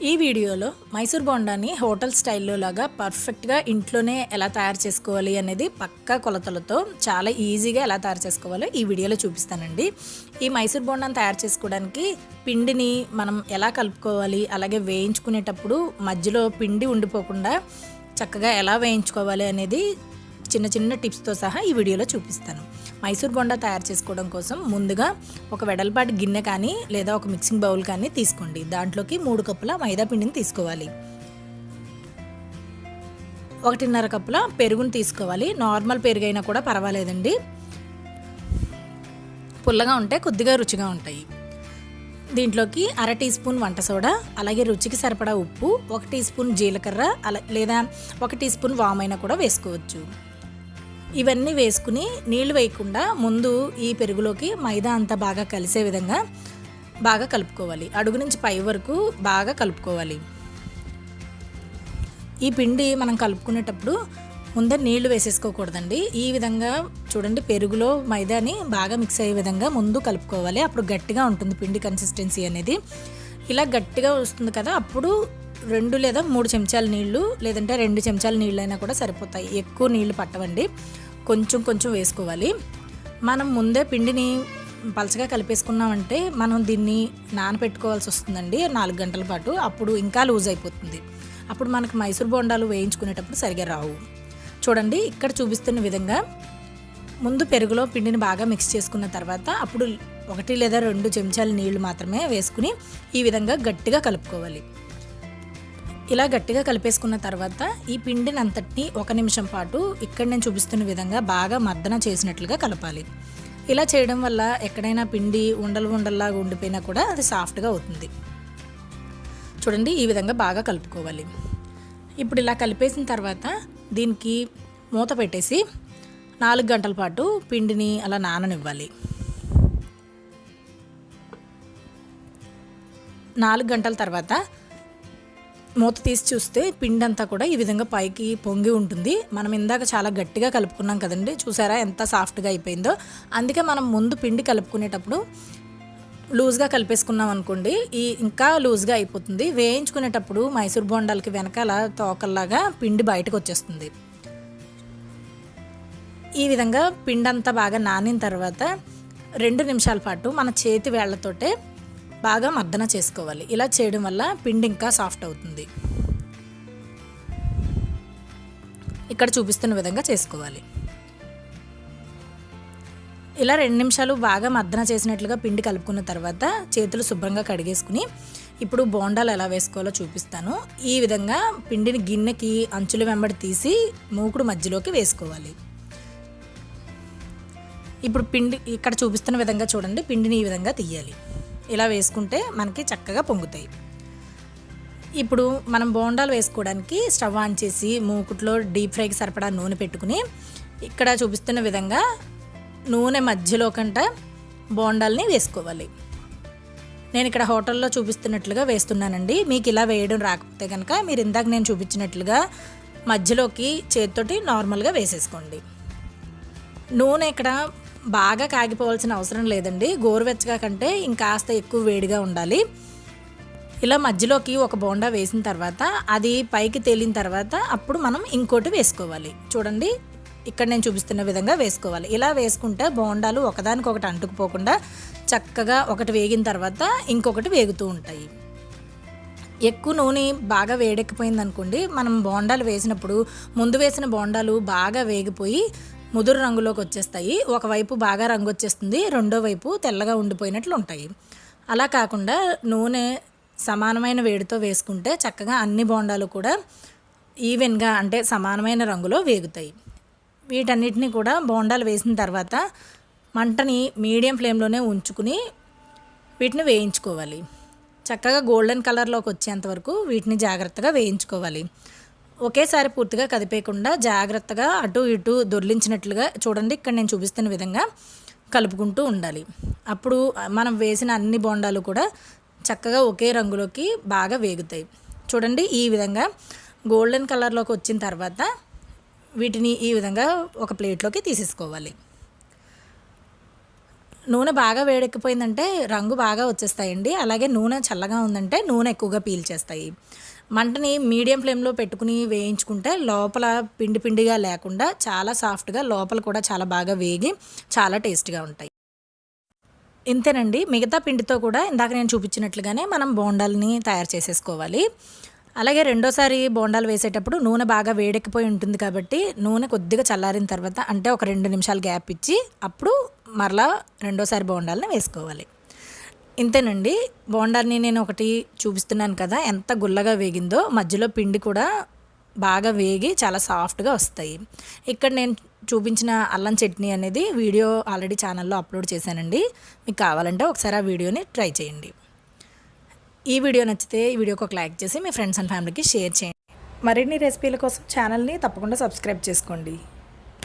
ఈ వీడియోలో మైసూర్ బోండాని హోటల్ స్టైల్లో లాగా పర్ఫెక్ట్గా ఇంట్లోనే ఎలా తయారు చేసుకోవాలి అనేది పక్కా కొలతలతో చాలా ఈజీగా ఎలా తయారు చేసుకోవాలో ఈ వీడియోలో చూపిస్తానండి. ఈ మైసూర్ బోండాని తయారు చేసుకోవడానికి పిండిని మనం ఎలా కలుపుకోవాలి, అలాగే వేయించుకునేటప్పుడు మధ్యలో పిండి ఉండిపోకుండా చక్కగా ఎలా వేయించుకోవాలి అనేది చిన్న చిన్న టిప్స్తో సహా ఈ వీడియోలో చూపిస్తాను. మైసూర్ బోండా తయారు చేసుకోవడం కోసం ముందుగా ఒక వెడల్పాటి గిన్నె కానీ లేదా ఒక మిక్సింగ్ బౌల్ కానీ తీసుకోండి. దాంట్లోకి 3 కప్పుల మైదా పిండిని తీసుకోవాలి. 1.5 కప్పుల పెరుగుని తీసుకోవాలి. నార్మల్ పెరుగైనా కూడా పర్వాలేదండి, పుల్లగా ఉంటే కొద్దిగా రుచిగా ఉంటాయి. దీంట్లోకి 1/2 టీ స్పూన్ వంట సోడా, అలాగే రుచికి సరిపడా ఉప్పు, 1 టీ స్పూన్ జీలకర్ర లేదా 1 టీ స్పూన్ వామైనా కూడా వేసుకోవచ్చు. ఇవన్నీ వేసుకుని నీళ్లు వేయకుండా ముందు ఈ పెరుగులోకి మైదా అంతా బాగా కలిసే విధంగా బాగా కలుపుకోవాలి. అడుగు నుంచి పై వరకు బాగా కలుపుకోవాలి. ఈ పిండి మనం కలుపుకునేటప్పుడు ముందర నీళ్లు వేసేసుకోకూడదండి. ఈ విధంగా చూడండి, పెరుగులో మైదాని బాగా మిక్స్ అయ్యే విధంగా ముందు కలుపుకోవాలి. అప్పుడు గట్టిగా ఉంటుంది పిండి కన్సిస్టెన్సీ అనేది. ఇలా గట్టిగా వస్తుంది కదా, అప్పుడు 2 లేదా 3 చెంచాల నీళ్లు, లేదంటే 2 చెంచాల నీళ్ళు అయినా కూడా సరిపోతాయి. ఎక్కువ నీళ్లు పట్టవండి, కొంచెం కొంచెం వేసుకోవాలి. మనం ముందే పిండిని పలచగా కలిపేసుకున్నామంటే మనం దీన్ని నానబెట్టుకోవాల్సి వస్తుందండి 4 గంటల పాటు. అప్పుడు ఇంకా లూజ్ అయిపోతుంది. అప్పుడు మనకు మైసూర్ బోండాలు వేయించుకునేటప్పుడు సరిగా రావు. చూడండి, ఇక్కడ చూపిస్తున్న విధంగా ముందు పెరుగులో పిండిని బాగా మిక్స్ చేసుకున్న తర్వాత అప్పుడు 1 లేదా 2 చెంచాల నీళ్లు మాత్రమే వేసుకుని ఈ విధంగా గట్టిగా కలుపుకోవాలి. ఇలా గట్టిగా కలిపేసుకున్న తర్వాత ఈ పిండిని అంతటిని 1 నిమిషం పాటు ఇక్కడ నేను చూపిస్తున్న విధంగా బాగా మర్దన చేసినట్లుగా కలపాలి. ఇలా చేయడం వల్ల ఎక్కడైనా పిండి ఉండల్లాగా ఉండిపోయినా కూడా అది సాఫ్ట్గా అవుతుంది. చూడండి, ఈ విధంగా బాగా కలుపుకోవాలి. ఇప్పుడు ఇలా కలిపేసిన తర్వాత దీనికి మూత పెట్టేసి 4 గంటల పాటు పిండిని అలా నాననివ్వాలి. 4 గంటల తర్వాత మూత తీసి చూస్తే పిండి అంతా కూడా ఈ విధంగా పైకి పొంగి ఉంటుంది. మనం ఇందాక చాలా గట్టిగా కలుపుకున్నాం కదండి, చూసారా ఎంత సాఫ్ట్గా అయిపోయిందో. అందుకే మనం ముందు పిండి కలుపుకునేటప్పుడు లూజ్గా కలిపేసుకున్నాం అనుకోండి, ఇంకా లూజ్గా అయిపోతుంది. వేయించుకునేటప్పుడు మైసూర్ బోండాలకి వెనకాల తోకల్లాగా పిండి బయటకు వచ్చేస్తుంది. ఈ విధంగా పిండి అంతా బాగా నానిన తర్వాత 2 నిమిషాల పాటు మన చేతి వేళ్లతోటే బాగా మర్దన చేసుకోవాలి. ఇలా చేయడం వల్ల పిండి ఇంకా సాఫ్ట్ అవుతుంది. ఇక్కడ చూపిస్తున్న విధంగా చేసుకోవాలి. ఇలా 2 నిమిషాలు బాగా మర్దన చేసినట్లుగా పిండి కలుపుకున్న తర్వాత చేతులు శుభ్రంగా కడిగేసుకుని ఇప్పుడు బోండాలు ఎలా వేసుకోవాలో చూపిస్తాను. ఈ విధంగా పిండిని గిన్నెకి అంచుల వెంబడి తీసి మూకుడు మధ్యలోకి వేసుకోవాలి. ఇప్పుడు పిండి ఇక్కడ చూపిస్తున్న విధంగా చూడండి, పిండిని ఈ విధంగా తీయాలి. ఇలా వేసుకుంటే మనకి చక్కగా పొంగుతాయి. ఇప్పుడు మనం బోండాలు వేసుకోవడానికి స్టవ్ ఆన్ చేసి మూకుట్లో డీప్ ఫ్రైకి సరిపడా నూనె పెట్టుకుని ఇక్కడ చూపిస్తున్న విధంగా నూనె మధ్యలో కంట బోండాల్ని వేసుకోవాలి. నేను ఇక్కడ హోటల్లో చూపిస్తున్నట్లుగా వేస్తున్నానండి. మీకు ఇలా వేయడం రాకపోతే కనుక మీరు ఇందాక నేను చూపించినట్లుగా మధ్యలోకి చేతితోటి నార్మల్గా వేసేసుకోండి. నూనె ఇక్కడ బాగా కాగిపోవాల్సిన అవసరం లేదండి, గోరువెచ్చగా కంటే ఇంకాస్త ఎక్కువ వేడిగా ఉండాలి. ఇలా మధ్యలోకి ఒక బోండా వేసిన తర్వాత అది పైకి తేలిన తర్వాత అప్పుడు మనం ఇంకోటి వేసుకోవాలి. చూడండి, ఇక్కడ నేను చూపిస్తున్న విధంగా వేసుకోవాలి. ఇలా వేసుకుంటే బోండాలు ఒకదానికొకటి అంటుకుపోకుండా చక్కగా ఒకటి వేగిన తర్వాత ఇంకొకటి వేగుతూ ఉంటాయి. ఎక్కువ నూనె బాగా వేడెక్కిపోయింది అనుకోండి, మనం బోండాలు వేసినప్పుడు ముందు వేసిన బోండాలు బాగా వేగిపోయి ముదురు రంగులోకి వచ్చేస్తాయి. ఒకవైపు బాగా రంగు వచ్చేస్తుంది, రెండో వైపు తెల్లగా ఉండిపోయినట్లు ఉంటాయి. అలా కాకుండా నూనె సమానమైన వేడితో వేసుకుంటే చక్కగా అన్ని బోండాలు కూడా ఈవెన్గా అంటే సమానమైన రంగులో వేగుతాయి. వీటన్నిటిని కూడా బోండాలు వేసిన తర్వాత మంటని మీడియం ఫ్లేమ్లోనే ఉంచుకుని వీటిని వేయించుకోవాలి. చక్కగా గోల్డెన్ కలర్లోకి వచ్చేంత వరకు వీటిని జాగ్రత్తగా వేయించుకోవాలి. ఒకేసారి పూర్తిగా కదిపేయకుండా జాగ్రత్తగా అటు ఇటు దొర్లించినట్లుగా చూడండి, ఇక్కడ నేను చూపిస్తున్న విధంగా కలుపుకుంటూ ఉండాలి. అప్పుడు మనం వేసిన అన్ని బోండాలు కూడా చక్కగా ఒకే రంగులోకి బాగా వేగుతాయి. చూడండి, ఈ విధంగా గోల్డెన్ కలర్లోకి వచ్చిన తర్వాత వీటిని ఈ విధంగా ఒక ప్లేట్లోకి తీసేసుకోవాలి. నూనె బాగా వేడెక్కిపోయిందంటే రంగు బాగా వచ్చేస్తాయండి. అలాగే నూనె చల్లగా ఉందంటే నూనె ఎక్కువగా పీల్చేస్తాయి. మంటని మీడియం ఫ్లేమ్లో పెట్టుకుని వేయించుకుంటే లోపల పిండి పిండిగా లేకుండా చాలా సాఫ్ట్గా, లోపల కూడా చాలా బాగా వేగి చాలా టేస్ట్గా ఉంటాయి. ఇంతేనండి. మిగతా పిండితో కూడా ఇందాక నేను చూపించినట్లుగానే మనం బోండాలని తయారు చేసేసుకోవాలి. అలాగే రెండోసారి బోండాలు వేసేటప్పుడు నూనె బాగా వేడెక్కిపోయి ఉంటుంది కాబట్టి నూనె కొద్దిగా చల్లారిన తర్వాత, అంటే ఒక 2 నిమిషాలు గ్యాప్ ఇచ్చి అప్పుడు మరలా రెండోసారి బోండాలని వేసుకోవాలి. ఇంతేనండి. బోండాన్ని నేను ఒకటి చూపిస్తున్నాను కదా, ఎంత గుల్లగా వేగిందో. మధ్యలో పిండి కూడా బాగా వేగి చాలా సాఫ్ట్గా వస్తాయి. ఇక్కడ నేను చూపించిన అల్లం చట్నీ అనేది వీడియో ఆల్రెడీ ఛానల్లో అప్లోడ్ చేశానండి. మీకు కావాలంటే ఒకసారి ఆ వీడియోని ట్రై చేయండి. ఈ వీడియో నచ్చితే ఈ వీడియోకి ఒక లైక్ చేసి మీ ఫ్రెండ్స్ అండ్ ఫ్యామిలీకి షేర్ చేయండి. మరిన్ని రెసిపీల కోసం ఛానల్ని తప్పకుండా సబ్స్క్రైబ్ చేసుకోండి.